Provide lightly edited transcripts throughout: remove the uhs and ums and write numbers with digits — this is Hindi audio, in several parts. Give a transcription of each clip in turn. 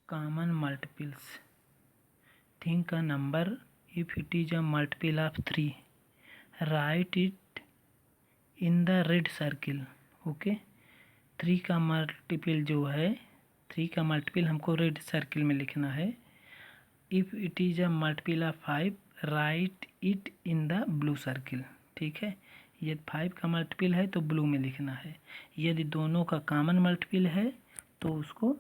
Common multiples. Think a number if it is a multiple of 3. Write it in the red circle. Okay. 3 का मल्टीपल जो है 3 का मल्टीपल हमको रेड सर्किल में लिखना है. If it is a multiple of 5 right it in the blue circle. ठीक है. यदि 5 का मल्टीपल है तो ब्लू में लिखना है. यदि दोनों का कॉमन मल्टीपल है तो उसको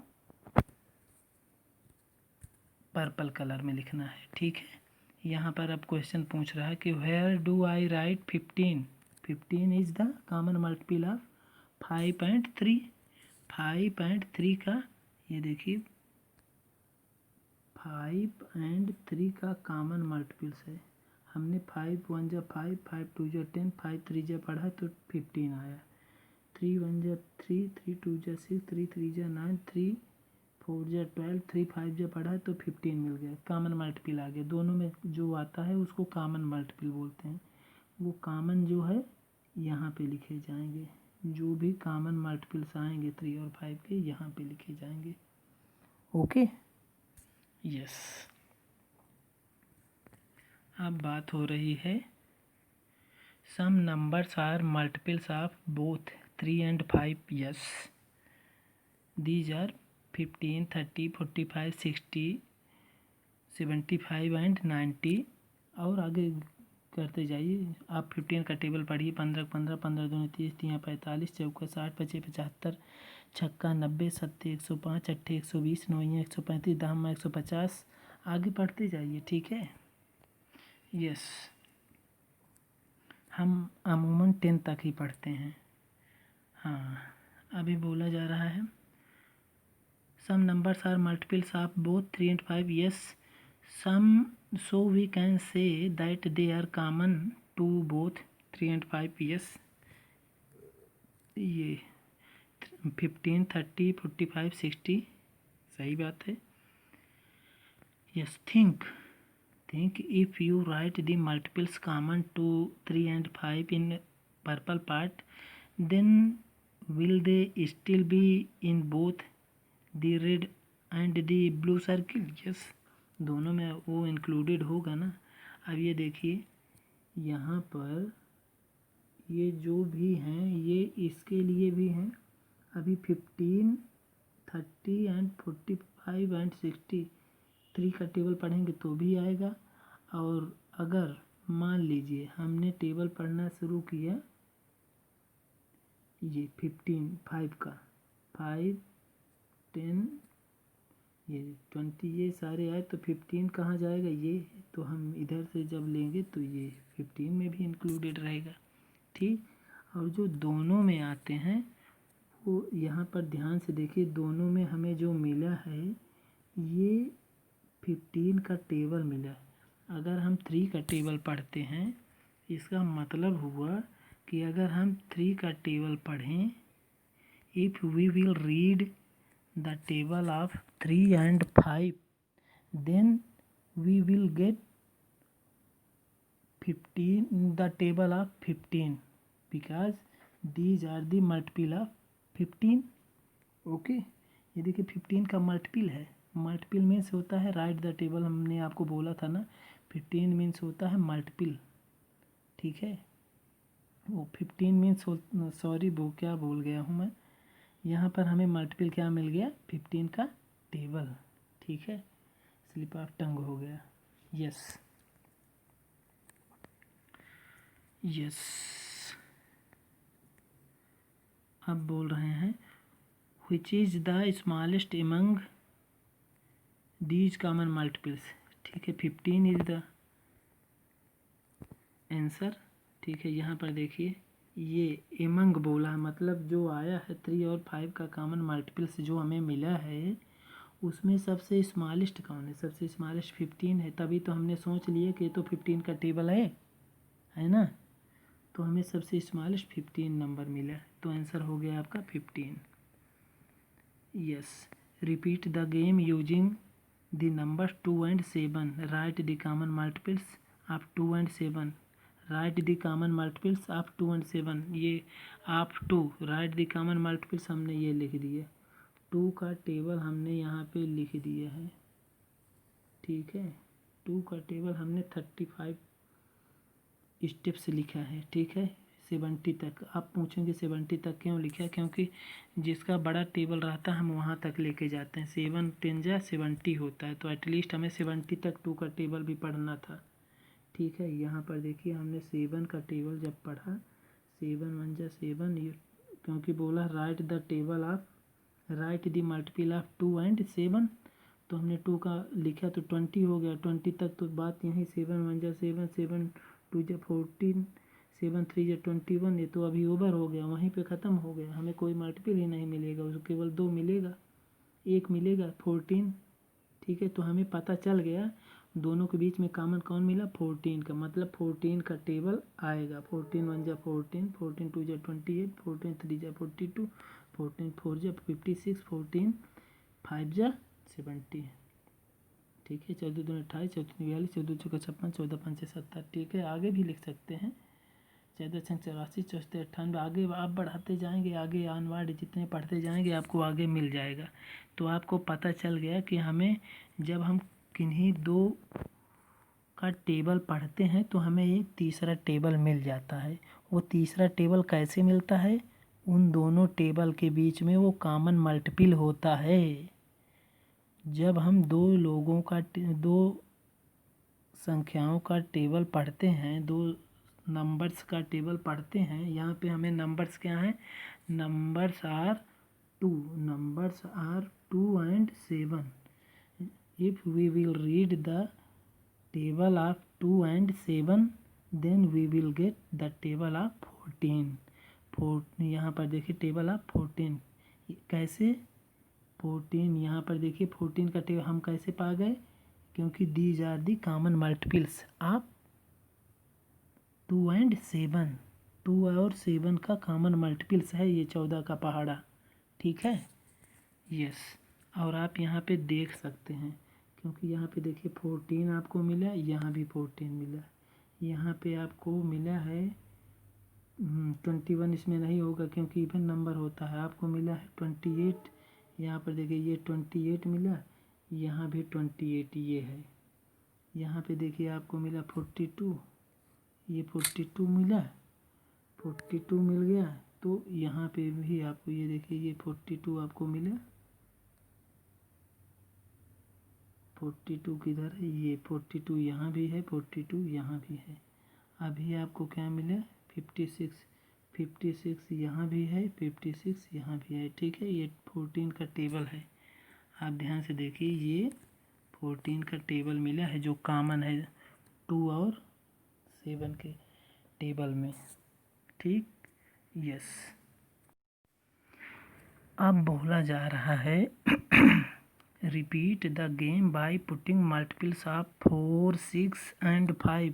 पर्पल कलर में लिखना है. ठीक है. यहाँ पर अब क्वेश्चन पूछ रहा है कि where do I write 15. 15 is the common multiple of 5 and 3. 5 and 3 का ये देखिए 5 एंड 3 का कॉमन मल्टीपल्स है. हमने 5 1 जा 5, 5 2 जा 10, 5 3 जा पढ़ा तो 15 आया. 3 1 जा 3, 3 2 जा 6, 3 3 जा 9, 3 4 जा 12, 3 5 जा पढ़ा तो 15 मिल गया. कॉमन मल्टीपल आ गया. दोनों में जो आता है उसको कॉमन मल्टीपल बोलते हैं. वो कॉमन जो है यहाँ पे लिखे जाएंगे. जो भी कॉमन मल्टीपल्स आएंगे 3 और 5 के यहाँ पे लिखे जाएंगे. ओके. यस. अब बात हो रही है some numbers are multiples of both 3 and 5. Yes. These are 15, 30, 45, 60, 75 and 90. और आगे करते जाइए. आप 15 का टेबल पढ़िए. 15 15, 15 दूनी 30, 3 45, चौका 60, 25 75, छक्का 90, 7 105, 8 120, 9 135, 10 150. आगे पढ़ते जाइए. ठीक है. यस. हम अमूमन 10 तक ही पढ़ते हैं. हाँ. अभी बोला जा रहा है some numbers are multiples of both 3 and 5. Yes. Some so we can say that they are common to both 3 and 5. yes. ये 15, 30, 45, 60 सही बात है. yes. think if you write the multiples common to 3 and 5 in purple part, then will they still be in both the red and the blue circle? yes. दोनों में वो इंक्लूडेड होगा ना. अब ये देखिए यहाँ पर ये जो भी हैं ये इसके लिए भी हैं. अभी 15, 30 एंड 45 एंड 60 3 का टेबल पढ़ेंगे तो भी आएगा. और अगर मान लीजिए हमने टेबल पढ़ना शुरू किया ये 15 5 का 5 10 ये 20 ये सारे आए तो 15 कहाँ जाएगा. ये तो हम इधर से जब लेंगे तो ये 15 में भी इंक्लूडेड रहेगा. ठीक. और जो दोनों में आते हैं वो यहाँ पर ध्यान से देखिए. दोनों में हमें जो मिला है ये 15 का टेबल मिला है. अगर हम 3 का टेबल पढ़ते हैं इसका मतलब हुआ कि अगर हम 3 का टेबल पढ़ें if we will read the table of 3 and 5 then we will get 15 the table of 15 because these are the multiple of 15. Okay. ये देखिए 15 का मल्टीपल है. मल्टीपल मीन्स होता है राइट द टेबल. हमने आपको बोला था ना 15 मीन्स होता है मल्टीपल. ठीक है. वो 15 मीन्स सॉरी वो क्या बोल गया हूँ मैं. यहाँ पर हमें मल्टीपल क्या मिल गया 15 का टेबल. ठीक है. स्लिप ऑफ टंग हो गया. यस. यस. अब बोल रहे हैं which is the smallest among these common multiples. ठीक है. 15 इज द आंसर. ठीक है. यहाँ पर देखिए ये एमंग बोला मतलब जो आया है 3 और 5 का कॉमन मल्टीपल्स जो हमें मिला है उसमें सबसे स्मॉलेस्ट कौन है. सबसे स्मॉलेस्ट 15 है. तभी तो हमने सोच लिया कि तो 15 का टेबल है ना. तो हमें सबसे स्मॉलेस्ट 15 नंबर मिला. तो आंसर हो गया आपका 15. Yes. Repeat the game using the number 2 and 7. Right the common multiples of 2 and 7. Right the common multiples of 2 and 7. ये of 2 right the common multiples हमने ये लिख दिए 2 का टेबल हमने यहाँ पे लिख दिया है, ठीक है। 2 का टेबल हमने 35 स्टेप्स लिखा है, ठीक है। 70 तक आप पूछेंगे 70 तक क्यों लिखा, क्योंकि जिसका बड़ा टेबल रहता है हम वहाँ तक लेके जाते हैं। 7 10 जा 70 होता है, तो एटलीस्ट हमें 70 तक 2 का टेबल भी पढ़ना था, ठीक है। यहाँ पर देखिए हमने 7 का टेबल जब पढ़ा, 7 1 जा 7, क्योंकि बोला right the table of, right the multiple of 2 and 7, तो हमने 2 का लिखा तो 20 हो गया। 20 तक तो बात यहीं 7 1 जा 7, 7 2 जा 14, 7 3 जा 21, ये तो अभी ओवर हो गया, वहीं पे ख़त्म हो गया। हमें कोई मल्टीपल ही नहीं मिलेगा, उसको केवल 2 मिलेगा, 1 मिलेगा 14, ठीक है। तो हमें पता चल गया दोनों के बीच में कॉमन कौन मिला, 14 का, मतलब 14 का टेबल आएगा। 14 1 जा 14, 14 2 जा 28, 14 3 जा 42, 14 4 जा 56, 14 5 जा 70, ठीक है। 14 2 28, 14 42, 14 चौका 56, 14 5 70, ठीक है। आगे भी लिख सकते हैं, 14 6 84, 64 98, आगे आप बढ़ाते जाएंगे, आगे ऑनवर्ड जितने पढ़ते जाएंगे आपको आगे मिल जाएगा। तो आपको पता चल गया कि हमें जब हम किन्हीं 2 का टेबल पढ़ते हैं तो हमें एक तीसरा टेबल मिल जाता है। वो तीसरा टेबल कैसे मिलता है, उन दोनों टेबल के बीच में वो कॉमन मल्टीपल होता है। जब हम 2 संख्याओं का टेबल पढ़ते हैं, 2 नंबर्स का टेबल पढ़ते हैं, यहाँ पे हमें नंबर्स क्या हैं, numbers are 2 and 7। If we will read the table of 2 and 7 then we will get the table of 14। यहाँ पर देखिए टेबल ऑफ 14 कैसे, 14 यहाँ पर देखिए 14 का टेबल हम कैसे पा गए, क्योंकि these are the common multiples of 2 and 7, 2 और 7 का कॉमन मल्टीपल्स है ये 14 का पहाड़ा, ठीक है। यस, और आप यहाँ पे देख सकते हैं, क्योंकि यहाँ पे देखिए 14 आपको मिला, यहाँ भी 14 मिला, यहाँ पे आपको मिला है 21, इसमें नहीं होगा क्योंकि इवन नंबर होता है। आपको मिला है 28, यहाँ पर देखिए ये 28 मिला, यहाँ भी 28 ये है। यहाँ पे देखिए आपको मिला 42, ये 42 मिला, 42 मिल गया। तो यहाँ पे भी आपको ये देखिए ये 42 आपको मिला, 42 किधर है, ये 42 यहाँ भी है, 42 यहाँ भी है। अभी आपको क्या मिला 56, 56 यहाँ भी है, 56 यहाँ भी है, ठीक है। ये 14 का टेबल है, आप ध्यान से देखिए ये 14 का टेबल मिला है जो कॉमन है 2 और 7 के टेबल में, ठीक। यस, अब बोला जा रहा है repeat the game by putting multiples of 4 6 and 5,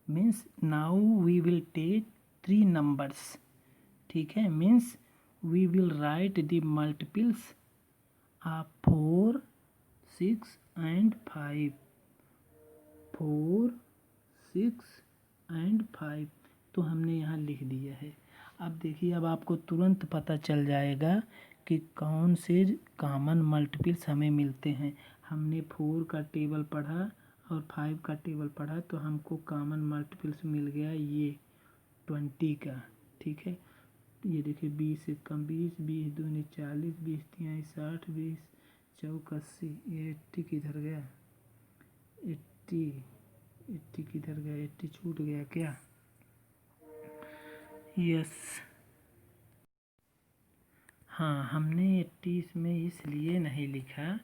means now we will take 3 numbers, ठीक है। Means we will write the multiples of 4 6 and 5, 4 6 and 5, तो हमने यहाँ लिख दिया है। अब देखिए अब आपको तुरंत पता चल जाएगा कि कौन से कॉमन मल्टीपल्स हमें मिलते हैं। हमने 4 का टेबल पढ़ा और 5 का टेबल पढ़ा, तो हमको कॉमन मल्टीपल्स मिल गया ये 20 का, ठीक है। ये देखिए 20 1 20, 20 2 40, 20 3 60, 20 4 80, ये 80 किधर गया, 80 किधर गया, 80 छूट गया क्या। यस, हाँ हमने 80 इसमें इसलिए नहीं लिखा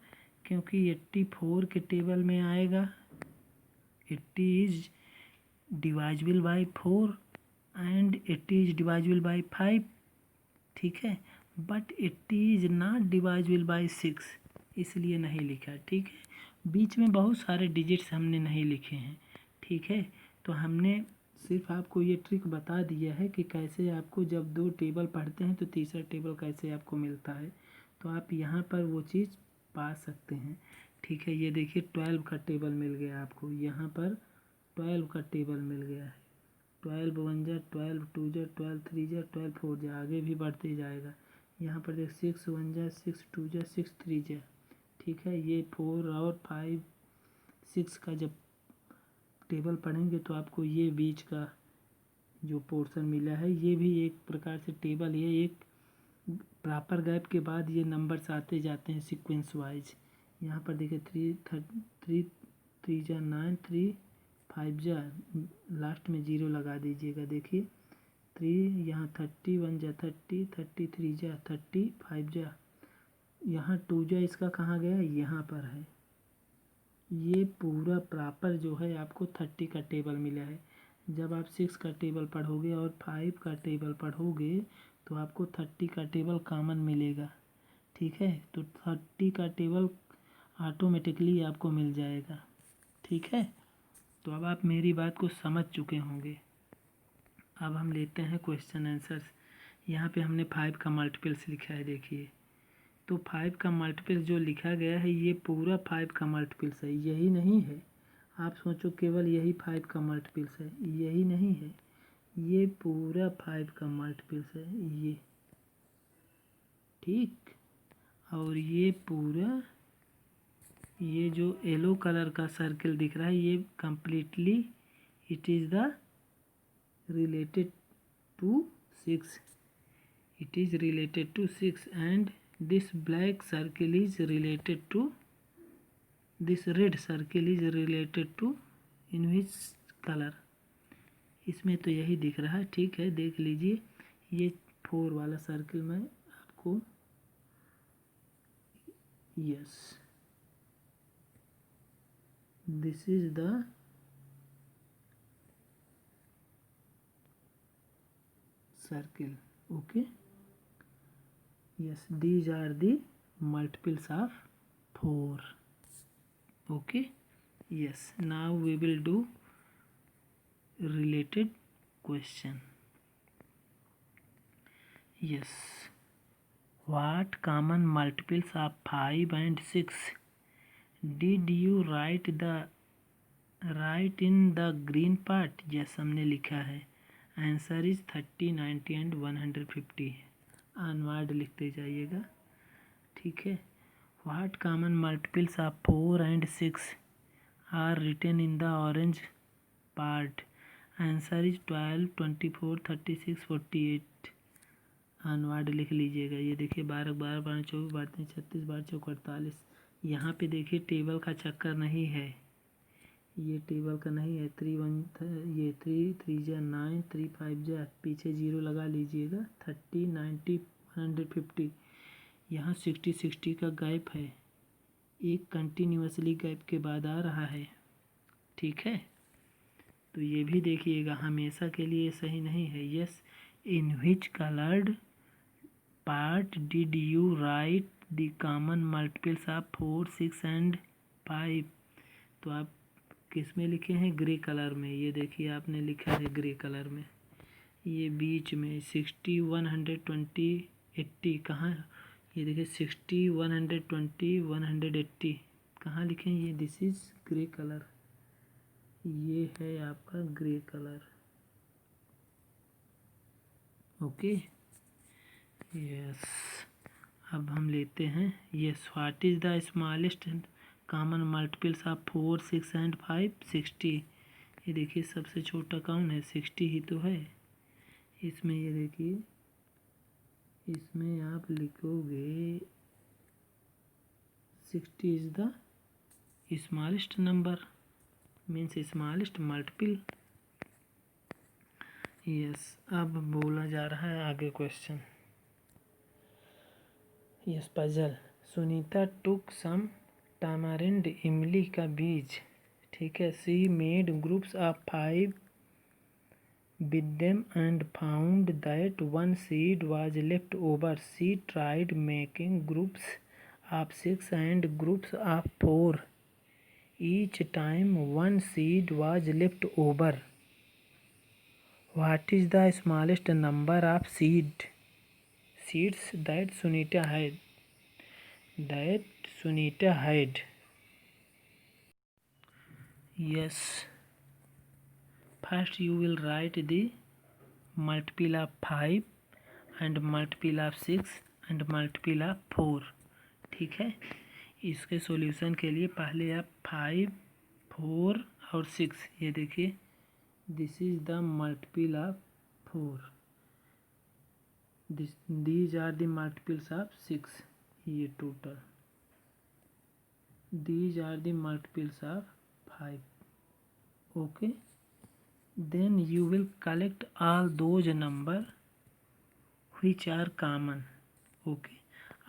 क्योंकि 84 के टेबल में आएगा, 80 is divisible by 4 and 80 is divisible by 5, ठीक है। But 80 is not divisible by 6, इसलिए नहीं लिखा, ठीक है। बीच में बहुत सारे डिजिट्स हमने नहीं लिखे हैं, ठीक है। तो हमने सिर्फ आपको ये ट्रिक बता दिया है कि कैसे आपको जब 2 टेबल पढ़ते हैं तो तीसरा टेबल कैसे आपको मिलता है, तो आप यहाँ पर वो चीज़ पा सकते हैं, ठीक है। ये देखिए 12 का टेबल मिल गया आपको, यहाँ पर 12 का टेबल मिल गया है, 12 1 जा 12 2 जा 12 3 जा 12 4 जा, आगे भी बढ़ते जाएगा। यहाँ पर देख 6 1 जा 6 2 जा 6 3 जा, ठीक है। ये 4 और 5 6 का जब टेबल पढ़ेंगे तो आपको ये बीच का जो पोर्शन मिला है ये भी एक प्रकार से टेबल है। एक प्रॉपर गैप के बाद ये नंबर्स आते जाते हैं सीक्वेंस वाइज। यहाँ पर देखिए 3 जा 9 3 5 जा, लास्ट में 0 लगा दीजिएगा। देखिए 3 यहाँ 30 1 जा 30 33 जा 30 5 जा, यहाँ 2 जा इसका कहाँ गया, यहाँ पर है। ये पूरा प्रॉपर जो है आपको 30 का टेबल मिला है। जब आप 6 का टेबल पढ़ोगे और 5 का टेबल पढ़ोगे तो आपको 30 का टेबल कॉमन मिलेगा, ठीक है। तो 30 का टेबल ऑटोमेटिकली आपको मिल जाएगा, ठीक है। तो अब आप मेरी बात को समझ चुके होंगे। अब हम लेते हैं क्वेश्चन आंसर्स। यहाँ पे हमने 5 का मल्टीपल्स लिखा है, देखिए। तो 5 का मल्टीपल्स जो लिखा गया है ये पूरा 5 का मल्टीपल्स है, यही नहीं है। आप सोचो केवल यही 5 का मल्टीपल्स है, यही नहीं है। ये पूरा 5 का मल्टीपल्स है ये, ठीक। और ये पूरा ये जो येलो कलर का सर्किल दिख रहा है ये completely it is the related to 6, it is related to 6 and this black circle is related to this red circle is related to in which color। इसमें तो यही दिख रहा है, ठीक है। देख लीजिए ये 4 वाला सर्किल में आपको, yes this is the circle, okay. Yes, these are the multiples of 4. Okay. Yes, now we will do related question. Yes, what common multiples of 5 and 6 did you write in the green part? Yes, हमने लिखा है। Answer is 30 90 and 150। अनवर्ड लिखते जाइएगा, ठीक है। What common multiples of 4 and 6 are written in the orange part? Answer is 12 24 36 48। Onward लिख लीजिएगा। ये देखिए 12 12 12 24 12 36 12 चौक 48। यहाँ पे देखिए टेबल का चक्कर नहीं है, ये टेबल का नहीं है। 3 1 ये 3 जा 9 3 5 जा, पीछे 0 लगा लीजिएगा। 30 90 150। यहाँ 60 60 का गैप है, एक कंटिन्यूसली गैप के बाद आ रहा है, ठीक है। तो ये भी देखिएगा हमेशा के लिए सही नहीं है। Yes, in which coloured part did you right the common multiples of 4 6 and 5? तो आप किस में लिखे हैं? ग्रे कलर में। ये देखिए आपने लिखा है ग्रे कलर में। ये बीच में 60 120 80 कहाँ? ये देखिए 60 120 180 कहाँ लिखे हैं? ये दिस इज ग्रे कलर, ये है आपका ग्रे कलर, ओके। यस, अब हम लेते हैं yes, what is the smallest common multiples of 4 6 and 5? 60। ये देखिए सबसे छोटा कौन है? 60 ही तो है। इसमें ये देखिए, इसमें आप लिखोगे 60 is the smallest number, means smallest multiple. Yes, अब बोला जा रहा है आगे question. Yes, puzzle. Sunita took some tamarind, इमली का बीज, ठीक है। She made groups of 5 with them and found that one seed was left over. She tried making groups of 6 and groups of 4. Each time one seed was left over. What is the smallest number of seeds that Sunita had? Yes. First you will write the multiple of 5 and multiple of 6 and multiple of 4। ठीक है, इसके सॉल्यूशन के लिए पहले आप 5, 4 और 6, ये देखिए this is the multiple of 4, these are the multiples of 6, ये total, these are the multiples of 5. okay, then you will collect all those number which are common. okay,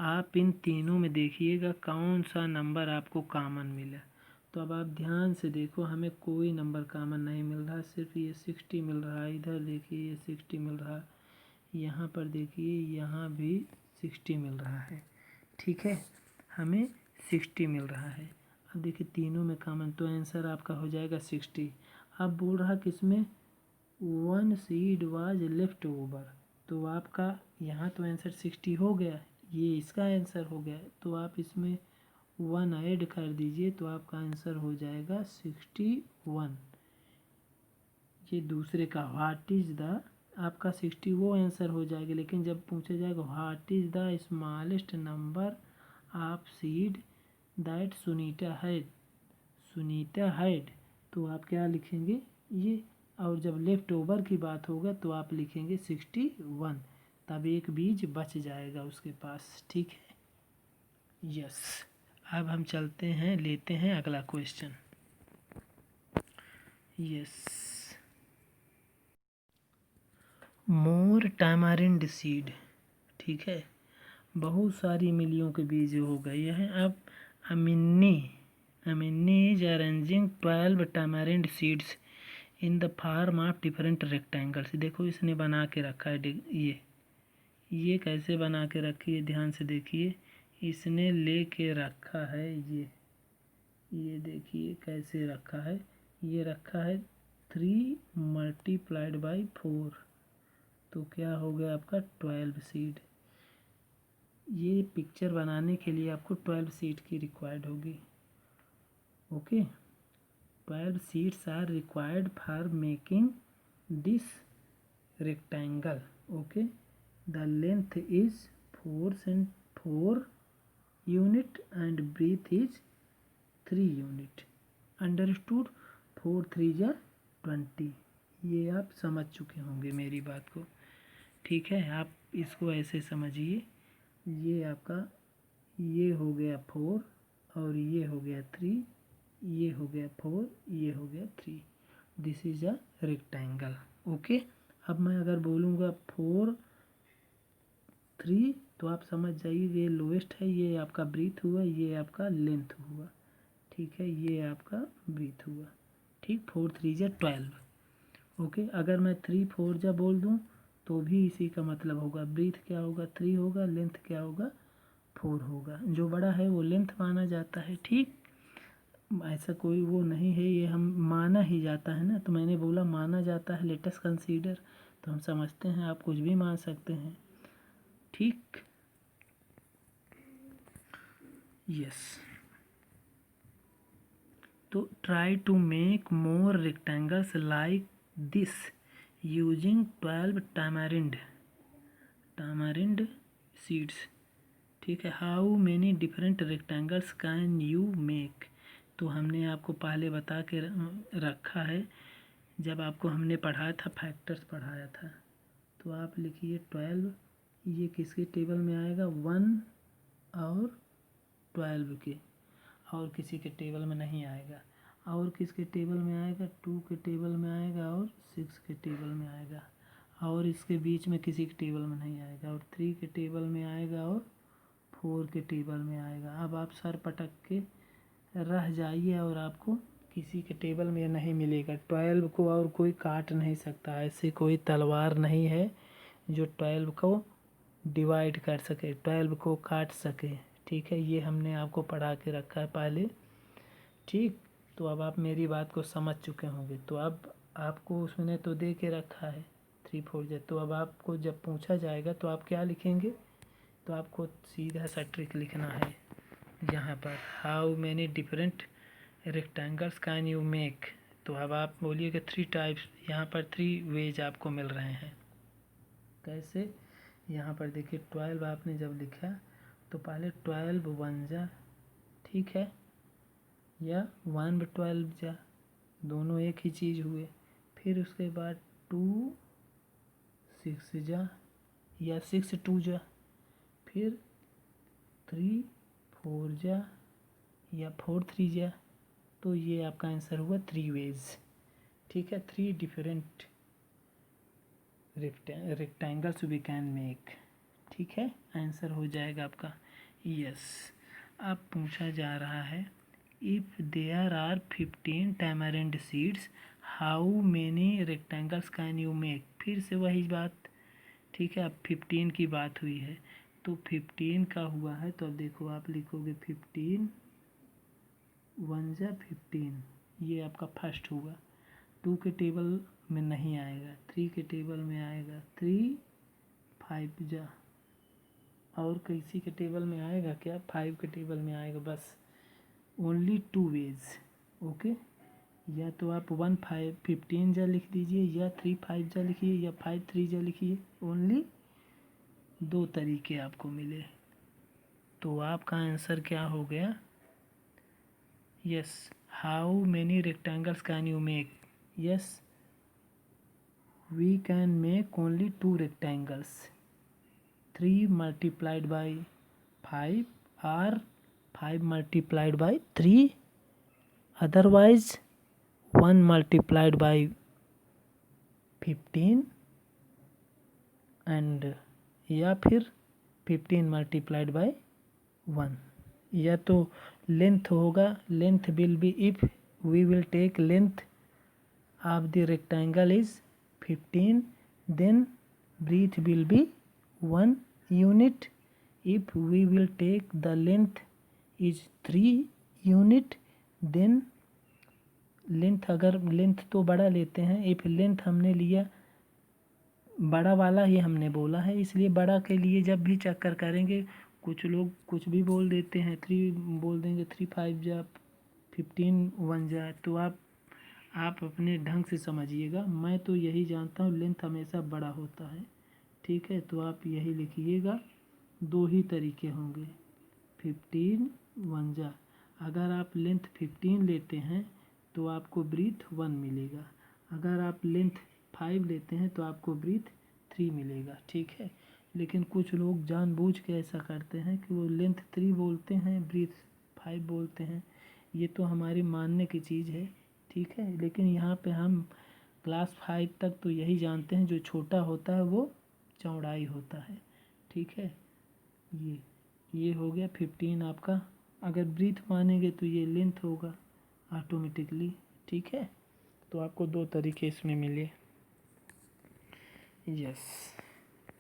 आप इन तीनों में देखिएगा कौन सा नंबर आपको कॉमन मिला। तो अब आप ध्यान से देखो, हमें कोई नंबर कॉमन नहीं मिल रहा, सिर्फ ये 60 मिल रहा है। इधर देखिए ये 60 मिल रहा है, यहाँ पर देखिए यहाँ भी 60 मिल रहा है। ठीक है, हमें 60 मिल रहा है। अब देखिए तीनों में कॉमन, तो आंसर आपका हो जाएगा 60। अब बोल रहा किसमें, 1 सीड वाज लेफ्ट ओवर, तो आपका यहाँ तो आंसर 60 हो गया, ये इसका आंसर हो गया, तो आप इसमें 1 ऐड कर दीजिए तो आपका आंसर हो जाएगा 61। ये दूसरे का व्हाट इज़ द, आपका 60 वो आंसर हो जाएगा, लेकिन जब पूछा जाएगा what is the smallest number of seed that Sunita had, तो आप क्या लिखेंगे ये। और जब लेफ्ट ओवर की बात होगा तो आप लिखेंगे 61, तब एक बीज बच जाएगा उसके पास। ठीक है, यस। अब हम चलते हैं, लेते हैं अगला क्वेश्चन। यस, मोर टैमारिंड सीड। ठीक है, बहुत सारी मिलियों के बीज हो गए हैं। अब Amini is arranging 12 tamarind seeds in the form of different rectangles. देखो इसने बना के रखा है, ये कैसे बना के रखी है, ध्यान से देखिए, इसने ले के रखा है, ये देखिए कैसे रखा है, ये रखा है 3 मल्टीप्लाइड बाई 4, तो क्या हो गया आपका 12 सीड। ये पिक्चर बनाने के लिए आपको 12 सीड की रिक्वायर्ड होगी। Okay, 12 seeds are required for making this rectangle. okay, the length is 4 unit and breadth is 3 unit. understood, 4 3 जा 20। ये आप समझ चुके होंगे मेरी बात को। ठीक है, आप इसको ऐसे समझिए, ये आपका ये हो गया 4 और ये हो गया 3, ये हो गया 4, ये हो गया 3, this is a rectangle. Okay, अब मैं अगर बोलूँगा 4 3, तो आप समझ जाइए ये लोएस्ट है, ये आपका ब्रीथ हुआ, ये आपका लेंथ हुआ। ठीक है, ये आपका ब्रीथ हुआ। ठीक, 4 3 जा 12। ओके, अगर मैं 3 4 जा बोल दूँ तो भी इसी का मतलब होगा, ब्रीथ क्या होगा 3 होगा, लेंथ क्या होगा 4 होगा। जो बड़ा है वो लेंथ माना जाता है। ठीक, ऐसा कोई वो नहीं है, ये हम माना ही जाता है ना, तो मैंने बोला माना जाता है, लेट अस कंसीडर, तो हम समझते हैं आप कुछ भी मान सकते हैं। ठीक, यस। तो try to make more rectangles like this using 12 tamarind seeds. ठीक है, how many different rectangles can you make, तो हमने आपको पहले बता के रखा है, जब आपको हमने पढ़ाया था, फैक्टर्स पढ़ाया था, तो आप लिखिए 12, ये किसके टेबल में आएगा 1 और 12 के, और किसी के टेबल में नहीं आएगा। और किसके टेबल में आएगा 2 के टेबल में आएगा और 6 के टेबल में आएगा, और इसके बीच में किसी के टेबल में नहीं आएगा, और 3 के टेबल में आएगा और 4 के टेबल में आएगा। अब आप सर पटक के रह जाइए और आपको किसी के टेबल में नहीं मिलेगा। 12 को और कोई काट नहीं सकता, ऐसे कोई तलवार नहीं है जो 12 को डिवाइड कर सके, 12 को काट सके। ठीक है, ये हमने आपको पढ़ा के रखा है पहले। ठीक, तो अब आप मेरी बात को समझ चुके होंगे। तो अब आपको उसने तो दे के रखा है 3 4 जा, तो अब आपको जब पूछा जाएगा तो आप क्या लिखेंगे, तो आपको सीधा सा ट्रिक लिखना है यहाँ पर, how many different rectangles can you make. तो अब आप बोलिएगा 3 टाइप्स, यहाँ पर 3 वेज आपको मिल रहे हैं। कैसे, यहाँ पर देखिए 12 आपने जब लिखा तो पहले 12 1 जा, ठीक है, या 1 12 जा, दोनों एक ही चीज़ हुए। फिर उसके बाद 2 6 जा या 6 2 जा, फिर 3 4 जा या 4 3 जा। तो ये आपका आंसर हुआ 3 वेज, ठीक है। 3 different rectangles we can make, ठीक है, आंसर हो जाएगा आपका यस। अब पूछा जा रहा है if there are 15 tamarind seeds how many rectangles can you make. फिर से वही बात, ठीक है। अब 15 की बात हुई है तो 15 का हुआ है, तो अब देखो आप लिखोगे 15 1 जा 15, ये आपका फर्स्ट हुआ। 2 के टेबल में नहीं आएगा, 3 के टेबल में आएगा, 3 5 जा, और किसी के टेबल में आएगा क्या, 5 के टेबल में आएगा। बस ओनली 2 वेज, ओके। या तो आप 1 5 15 जा लिख दीजिए, या 3 5 जा लिखिए, या 5 3 जा लिखिए। ओनली 2 तरीके आपको मिले। तो आपका आंसर क्या हो गया, yes. How many rectangles can you make, yes we can make only 2 rectangles, 3 multiplied by 5 or 5 multiplied by 3, otherwise 1 multiplied by 15 and या फिर 15 multiplied by 1। या तो लेंथ होगा, length will be, if we will take length of the rectangle is 15, then breadth will be 1 unit. If we will take the length is 3 unit, then length, अगर लेंथ तो बड़ा लेते हैं, इफ लेंथ हमने लिया बड़ा वाला ही हमने बोला है, इसलिए बड़ा के लिए जब भी चक्कर करेंगे कुछ लोग कुछ भी बोल देते हैं, 3 बोल देंगे, 3 5 जा 15 1 जा। तो आप अपने ढंग से समझिएगा, मैं तो यही जानता हूँ लेंथ हमेशा बड़ा होता है, ठीक है। तो आप यही लिखिएगा, 2 ही तरीके होंगे, 15 1 जा। अगर आप लेंथ 15 लेते हैं तो आपको ब्रीथ 1 मिलेगा, अगर आप लेंथ 5 लेते हैं तो आपको ब्रीथ 3 मिलेगा, ठीक है। लेकिन कुछ लोग जानबूझ के ऐसा करते हैं कि वो लेंथ 3 बोलते हैं, ब्रीथ 5 बोलते हैं। ये तो हमारी मानने की चीज़ है, ठीक है। लेकिन यहाँ पे हम क्लास 5 तक तो यही जानते हैं, जो छोटा होता है वो चौड़ाई होता है, ठीक है। ये हो गया 15 आपका। अगर ब्रीथ मानेंगे तो ये लेंथ होगा ऑटोमेटिकली, ठीक है। तो आपको 2 तरीके इसमें मिले, यस।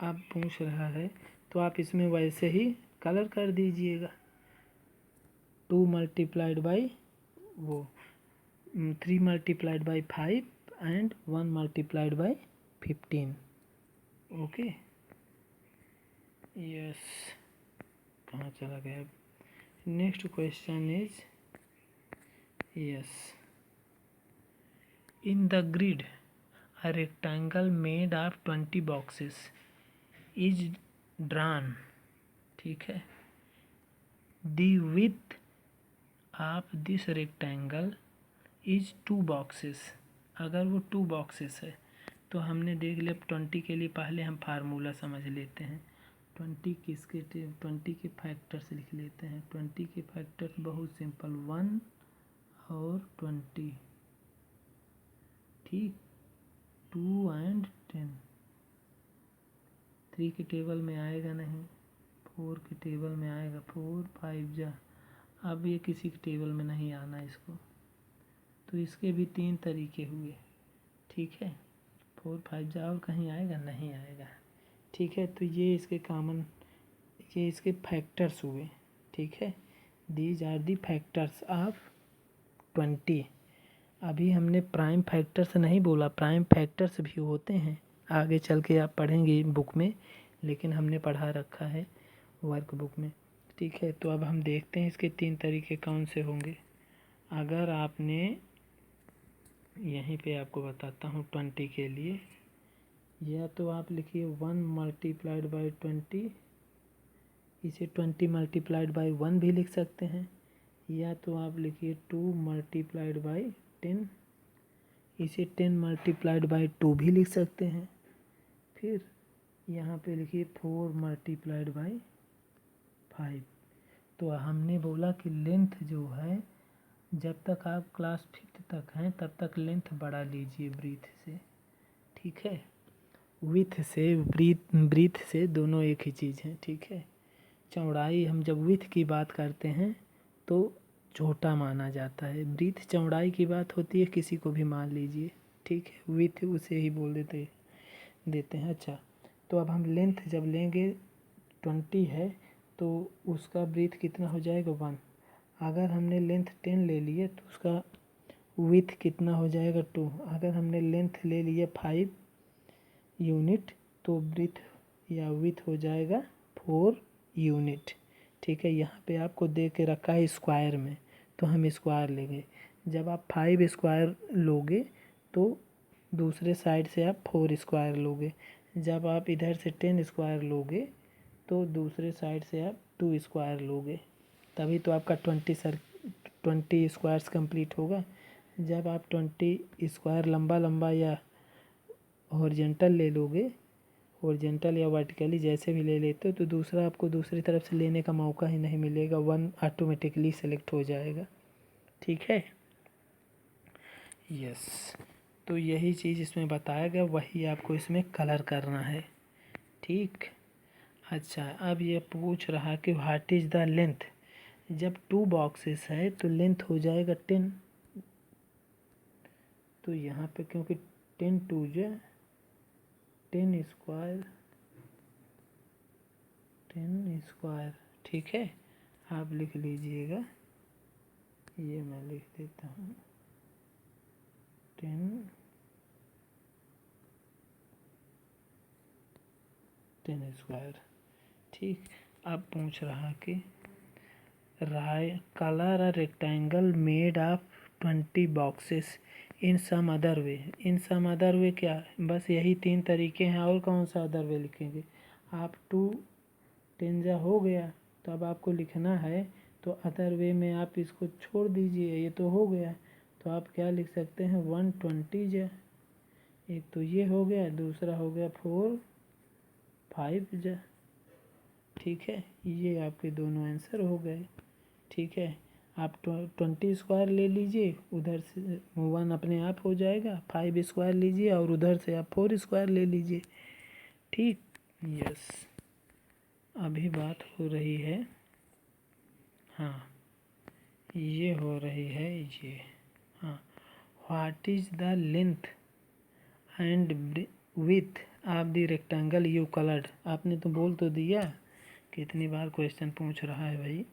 अब पूछ रहा है तो आप इसमें वैसे ही कलर कर दीजिएगा, 2 मल्टीप्लाइड बाई वो 3 multiplied by 5 and 1 multiplied by 15, okay, yes. कहाँ चला गया। Next question is, yes, in the grid a rectangle made of 20 boxes is drawn, ठीक है। the width of this rectangle is 2 boxes। अगर वो 2 boxes है तो हमने देख लिया 20 के लिए पहले हम फार्मूला समझ लेते हैं। 20 के फैक्टर्स लिख लेते हैं। 20 के फैक्टर्स बहुत सिंपल, 1 और 20, ठीक, 2 एंड 10। 3 के टेबल में आएगा नहीं, 4 के टेबल में आएगा, 4 5 जा। अब ये किसी के टेबल में नहीं आना इसको, तो इसके भी 3 तरीके हुए, ठीक है। 4 5 जा, और कहीं आएगा नहीं आएगा, ठीक है। तो ये इसके कॉमन, ये इसके फैक्टर्स हुए, ठीक है। These are the factors of 20। अभी हमने प्राइम फैक्टर्स नहीं बोला, प्राइम फैक्टर्स भी होते हैं, आगे चल के आप पढ़ेंगे बुक में, लेकिन हमने पढ़ा रखा है वर्क बुक में, ठीक है। तो अब हम देखते हैं इसके 3 तरीके कौन से होंगे। अगर आपने यहीं पे आपको बताता हूँ 20 के लिए, या तो आप लिखिए 1 मल्टीप्लाइड बाई 20, इसे 20 मल्टीप्लाइड बाई 1 भी लिख सकते हैं, या तो आप लिखिए 2 मल्टीप्लाइड बाई 10, इसे 10 मल्टीप्लाइड बाई 2 भी लिख सकते हैं। फिर यहाँ पे लिखिए 4 मल्टीप्लाइड बाई 5। तो हमने बोला कि लेंथ जो है, जब तक आप क्लास 5th तक हैं तब तक लेंथ बढ़ा लीजिए ब्रीथ से, ठीक है। विथ से ब्रीथ से दोनों एक ही चीज़ है, ठीक है। चौड़ाई हम जब विथ की बात करते हैं तो छोटा माना जाता है, ब्रीथ चौड़ाई की बात होती है, किसी को भी मान लीजिए, ठीक है। विथ उसे ही बोल देते हैं। अच्छा, तो अब हम लेंथ जब लेंगे 20 है तो उसका ब्रीथ कितना हो जाएगा 1। अगर हमने लेंथ 10 ले लिए तो उसका विथ कितना हो जाएगा 2। अगर हमने लेंथ ले लिया 5 यूनिट तो ब्रीथ या विथ हो जाएगा 4 यूनिट, ठीक है। यहाँ पे आपको दे के रखा है स्क्वायर में, तो हम स्क्वायर लेंगे। जब आप 5 स्क्वायर लोगे तो दूसरे साइड से आप 4 स्क्वायर लोगे। जब आप इधर से 10 स्क्वायर लोगे तो दूसरे साइड से आप 2 स्क्वायर लोगे, तभी तो आपका 20 स्क्वायर्स कंप्लीट होगा। जब आप 20 स्क्वायर लंबा या हॉरिजॉन्टल ले लोगे, हॉरिजॉन्टल या वर्टिकली जैसे भी ले लेते हो, तो दूसरा आपको दूसरी तरफ से लेने का मौका ही नहीं मिलेगा, 1 ऑटोमेटिकली सेलेक्ट हो जाएगा, ठीक है। यस, तो यही चीज़ इसमें बताया गया, वही आपको इसमें कलर करना है, ठीक। अच्छा, अब ये पूछ रहा कि व्हाट इज़ द लेंथ। जब 2 बॉक्सेस है तो लेंथ हो जाएगा 10। तो यहाँ पे क्योंकि 10 2 जो 10 स्क्वायर, ठीक है। आप लिख लीजिएगा, ये मैं लिख देता हूँ 10 स्क्वायर, ठीक। अब पूछ रहा कि colour a rectangle made of 20 boxes in some other way. In some other way क्या है, बस यही 3 तरीके हैं, और कौन सा अदर वे लिखेंगे आप। 2 10 जा हो गया, तो अब आपको लिखना है तो अदर वे में आप इसको छोड़ दीजिए, ये तो हो गया, तो आप क्या लिख सकते हैं 120 जा। एक तो ये हो गया, दूसरा हो गया 4 5 जा, ठीक है। ये आपके दोनों आंसर हो गए, ठीक है। आप 20 स्क्वायर ले लीजिए, उधर से 1 अपने आप हो जाएगा, 5 स्क्वायर लीजिए और उधर से आप 4 स्क्वायर ले लीजिए, ठीक। यस, अभी बात हो रही है, हाँ ये हो रही है ये, हाँ। What is the length and width of the rectangle you coloured. आपने तो बोल तो दिया, कितनी बार क्वेश्चन पूछ रहा है भाई,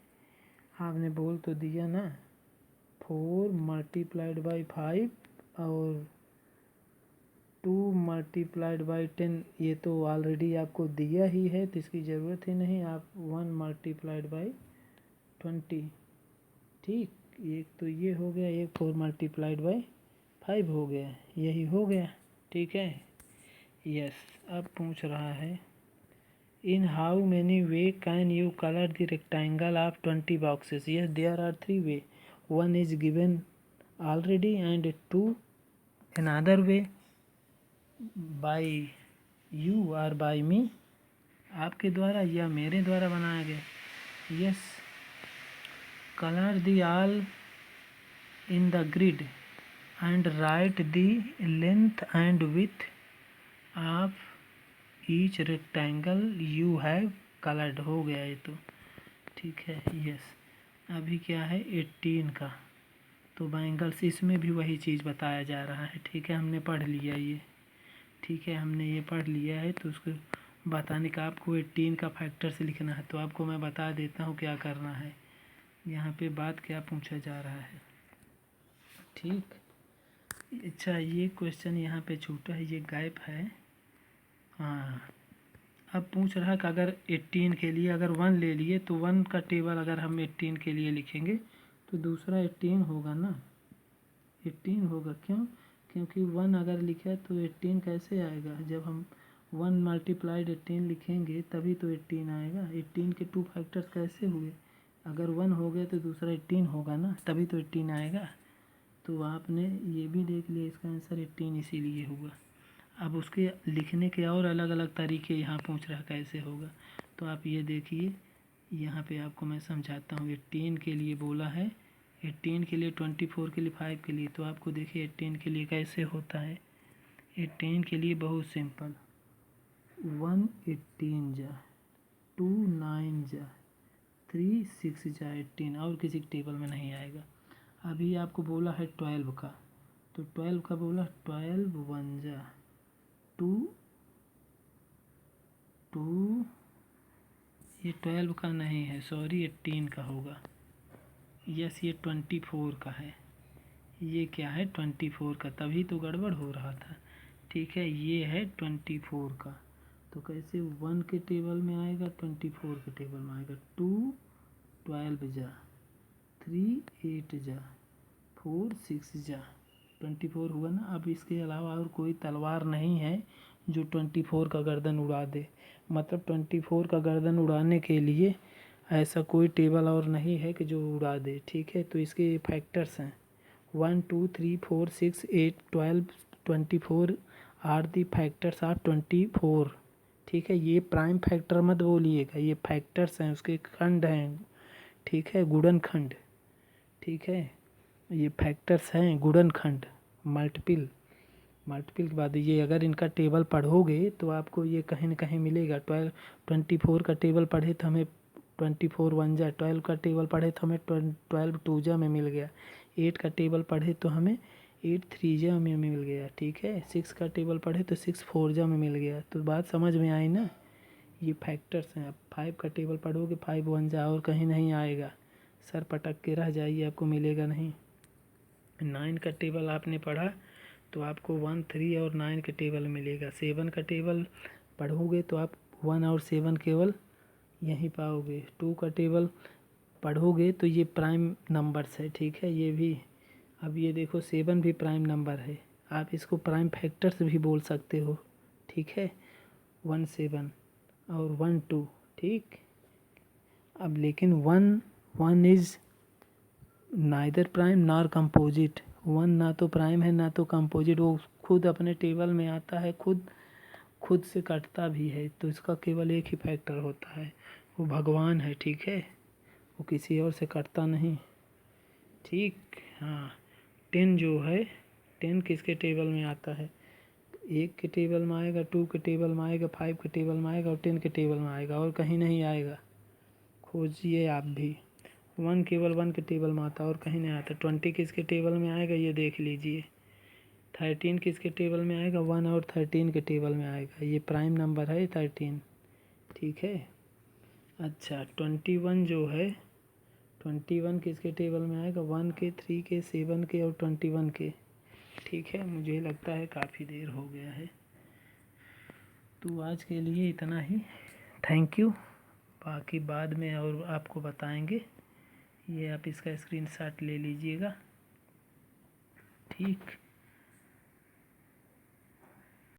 आपने बोल तो दिया ना 4 मल्टीप्लाइड बाई 5 और 2 मल्टीप्लाइड बाई 10, ये तो ऑलरेडी आपको दिया ही है, तो इसकी ज़रूरत ही नहीं। आप 1 मल्टीप्लाइड बाई 20, ठीक। एक तो ये हो गया, एक 4 मल्टीप्लाइड बाई 5 हो गया, यही हो गया, ठीक है। यस, अब पूछ रहा है in how many ways can you colour the rectangle of 20 boxes. Yes, there are 3 way, 1 is given already and 2 another way by you or by me, आपके द्वारा या मेरे द्वारा बनाया गया। Yes, colour the all in the grid and right the length and width of each rectangle you have coloured. हो गया ये तो, ठीक है। यस, अभी क्या है 18 का, तो बैंगल्स, इसमें भी वही चीज़ बताया जा रहा है, ठीक है। हमने पढ़ लिया ये, ठीक है, हमने ये पढ़ लिया है, तो उसको बताने का आपको 18 का फैक्टर से लिखना है। तो आपको मैं बता देता हूँ क्या करना है, यहाँ पे बात क्या पूछा जा रहा है, ठीक। अच्छा, ये क्वेश्चन यहाँ पे छूटा है, ये गैप है, हाँ। अब पूछ रहा है कि अगर 18 के लिए अगर 1 ले लिए तो 1 का टेबल अगर हम 18 के लिए लिखेंगे तो दूसरा 18 होगा ना, 18 होगा। क्यों? क्योंकि 1 अगर लिखा तो 18 कैसे आएगा, जब हम 1 मल्टीप्लाइड 18 लिखेंगे तभी तो 18 आएगा। 18 के 2 फैक्टर्स कैसे हुए? अगर 1 हो गया तो दूसरा 18 होगा ना, तभी तो 18 आएगा। तो आपने ये भी देख लिया, इसका आंसर 18 इसीलिए हुआ। अब उसके लिखने के और अलग अलग तरीके यहाँ पूछ रहा कैसे होगा, तो आप ये देखिए, यहाँ पे आपको मैं समझाता हूँ। 18 के लिए बोला है, 18 के लिए, 24 के लिए, 5 के लिए। तो आपको देखिए 18 के लिए कैसे होता है। 18 के लिए बहुत सिंपल, 1 18 जा, 2 9 जा, 3 6 जा 18, और किसी टेबल में नहीं आएगा। अभी आपको बोला है 12 का, तो 12 का बोला 12 1 जा, 2 2, ये 12 का नहीं है, सॉरी 18 का होगा। यस, ये 24 का है। ये क्या है? 24 का, तभी तो गड़बड़ हो रहा था। ठीक है, ये है 24 का। तो कैसे 1 के टेबल में आएगा, 24 के टेबल में आएगा। 2 12 जा, 3 8 जा, 4 6 जा, 24 हुआ ना। अब इसके अलावा और कोई तलवार नहीं है जो 24 का गर्दन उड़ा दे। मतलब 24 का गर्दन उड़ाने के लिए ऐसा कोई टेबल और नहीं है कि जो उड़ा दे। ठीक है, तो इसके फैक्टर्स हैं 1 2 3 4 6 8 12 24 आर दी फैक्टर्स आर 24। ठीक है, ये प्राइम फैक्टर मत बोलिएगा, ये फैक्टर्स हैं, उसके खंड हैं। ठीक है, गुणनखंड। ठीक है, ये फैक्टर्स हैं गुणनखंड, मल्टीपल। मल्टीपल के बाद ये अगर इनका टेबल पढ़ोगे तो आपको ये कहीं न कहीं मिलेगा। 24 का टेबल पढ़े तो हमें 24 1 जा, 12 का टेबल पढ़े तो हमें 12 2 जा में मिल गया, 8 का टेबल पढ़े तो हमें 8 3 जा में मिल गया। ठीक है, 6 का टेबल पढ़े तो 6 4 जा में मिल गया। तो बात समझ में आई ना, ये फैक्टर्स हैं। अब 5 का टेबल पढ़ोगे 5 1 जा, और कहीं नहीं आएगा, सर पटक के रह जाइए, आपको मिलेगा नहीं। 9 का टेबल आपने पढ़ा तो आपको 1 3 और 9 के टेबल मिलेगा। 7 का टेबल पढ़ोगे तो आप 1 और 7 केवल यहीं पाओगे। 2 का टेबल पढ़ोगे तो ये प्राइम नंबर्स है। ठीक है, ये भी। अब ये देखो 7 भी प्राइम नंबर है, आप इसको प्राइम फैक्टर्स भी बोल सकते हो। ठीक है, 1 7 और 1 2। ठीक, अब लेकिन 1 is neither prime nor composite. 1 ना तो प्राइम है ना तो कंपोजिट, वो खुद अपने टेबल में आता है, खुद से कटता भी है। तो इसका केवल एक ही फैक्टर होता है, वो भगवान है। ठीक है, वो किसी और से कटता नहीं। ठीक, हाँ। 10 जो है, 10 किसके टेबल में आता है? 1 के टेबल में आएगा, 2 के टेबल में आएगा, 5 के टेबल में आएगा और 10 के टेबल में आएगा, और कहीं नहीं आएगा। खोजिए आप भी। 1 केवल 1 के टेबल में आता है और कहीं नहीं आता। 20 किसके टेबल में आएगा, ये देख लीजिए। 13 किसके टेबल में आएगा, 1 और 13 के टेबल में आएगा। ये प्राइम नंबर है 13। ठीक है, अच्छा 21 जो है, 21 किसके टेबल में आएगा, 1 के, 3 के, 7 के और 21 के। ठीक है, मुझे लगता है काफ़ी देर हो गया है, तो आज के लिए इतना ही। थैंक यू, बाकी बाद में और आपको बताएंगे। ये आप इसका स्क्रीनशॉट ले लीजिएगा। ठीक।